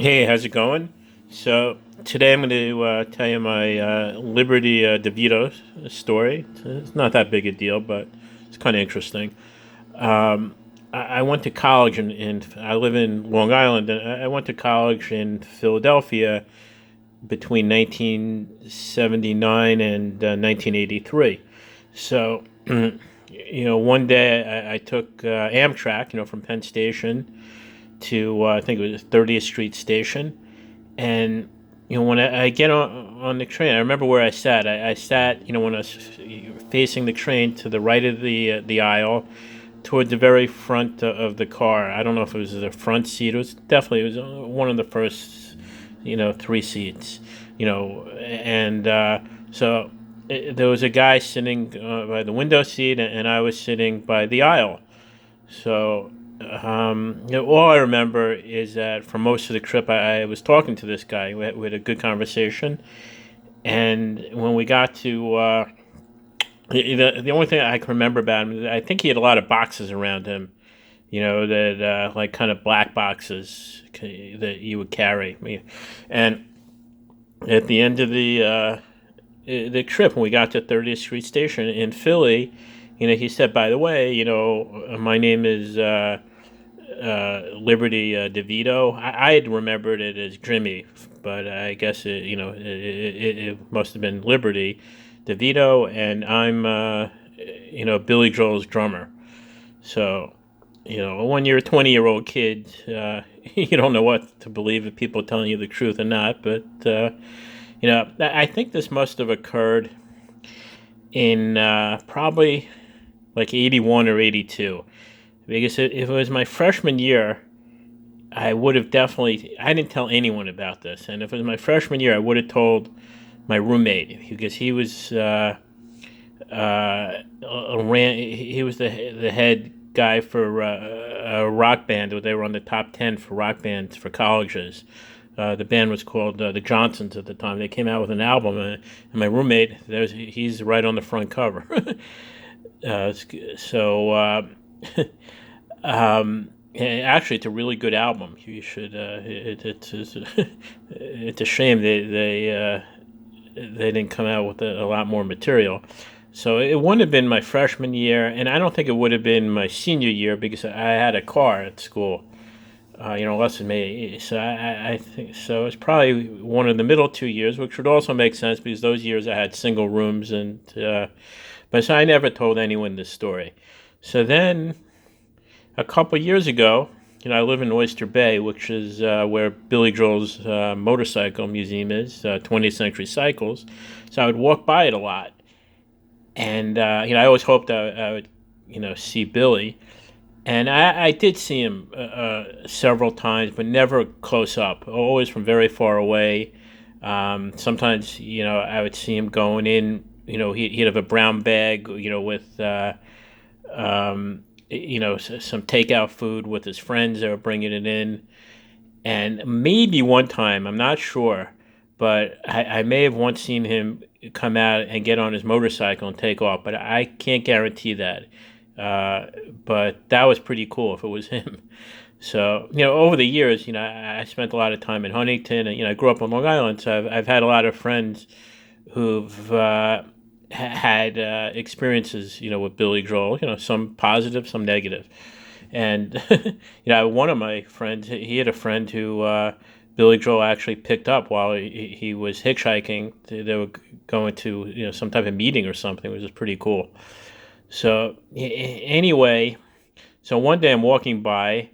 Hey, how's it going? So today I'm going to tell you my Liberty Devitto story. It's not that big a deal, but it's kind of interesting. I went to college in I live in Long Island, and I went to college in Philadelphia between 1979 and 1983. So, one day I took Amtrak, from Penn Station to I think it was 30th Street Station, and when I get on the train, I remember where I sat. I sat, when I was facing the train to the right of the aisle, toward the very front of the car. I don't know if it was the front seat. It was one of the first, three seats. And so there was a guy sitting by the window seat, and I was sitting by the aisle. So all I remember is that for most of the trip, I was talking to this guy. We had a good conversation, and when we got to the only thing I can remember about him is I think he had a lot of boxes around him. That like kind of black boxes that you would carry. And at the end of the trip, when we got to 30th Street Station in Philly, he said, "By the way, my name is." Liberty Devitto. I had remembered it as Jimmy, but I guess it must have been Liberty Devitto, and I'm Billy Joel's drummer. So when you're a 20-year-old kid, you don't know what to believe if people are telling you the truth or not. But I think this must have occurred in probably like 81 or 82. Because if it was my freshman year, I would have definitely. I didn't tell anyone about this, and if it was my freshman year, I would have told my roommate because he was he was the head guy for a rock band. They were on the top 10 for rock bands for colleges. The band was called the Johnsons at the time. They came out with an album, and my roommate, he's right on the front cover. So. Actually, it's a really good album. You should. It's a shame they didn't come out with a lot more material. So it wouldn't have been my freshman year, and I don't think it would have been my senior year because I had a car at school. Less than me. So I think so. It's probably one of the middle 2 years, which would also make sense because those years I had single rooms, and but so I never told anyone this story. So then a couple years ago, I live in Oyster Bay, which is where Billy Joel's motorcycle museum is, 20th Century Cycles. So I would walk by it a lot, and I always hoped I would, see Billy, and I did see him several times, but never close up. Always from very far away. Sometimes, I would see him going in. He'd have a brown bag, with. Some takeout food with his friends that were bringing it in. And maybe one time, I'm not sure, but I may have once seen him come out and get on his motorcycle and take off, but I can't guarantee that. But that was pretty cool if it was him. So, over the years, I spent a lot of time in Huntington, and, I grew up on Long Island, so I've had a lot of friends who've had experiences, with Billy Joel. Some positive, some negative. And one of my friends, he had a friend who Billy Joel actually picked up while he was hitchhiking. They were going to some type of meeting or something, which is pretty cool. So anyway, so one day I'm walking by,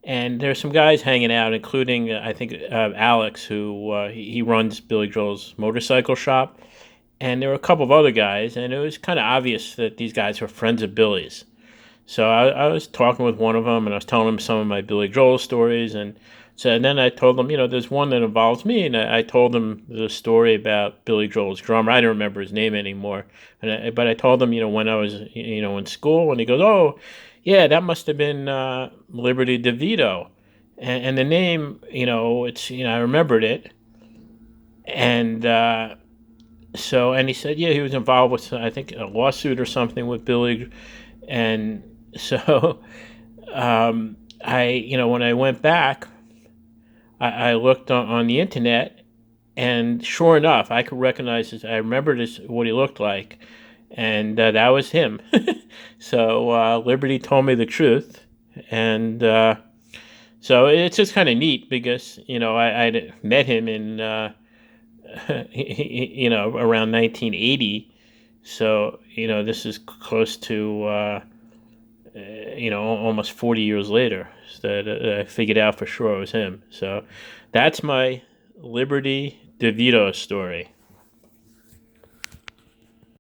and there's some guys hanging out, including I think Alex, who he runs Billy Joel's motorcycle shop, and there were a couple of other guys, and it was kind of obvious that these guys were friends of Billy's. So I was talking with one of them, and I was telling him some of my Billy Joel stories, and then I told him, there's one that involves me, and I told him the story about Billy Joel's drummer. I don't remember his name anymore, but I told him, when I was, in school, and he goes, "Oh, yeah, that must have been Liberty DeVito," and the name, it's, I remembered it, and. And he said, yeah, he was involved with, I think, a lawsuit or something with Billy. And so, when I went back, I looked on the internet, and sure enough, I could recognize this. I remember this what he looked like, and that was him. So Liberty told me the truth, and so it's just kind of neat because I met him in around 1980. So this is close to almost 40 years later that I figured out for sure it was him. So that's my Liberty Devitto story.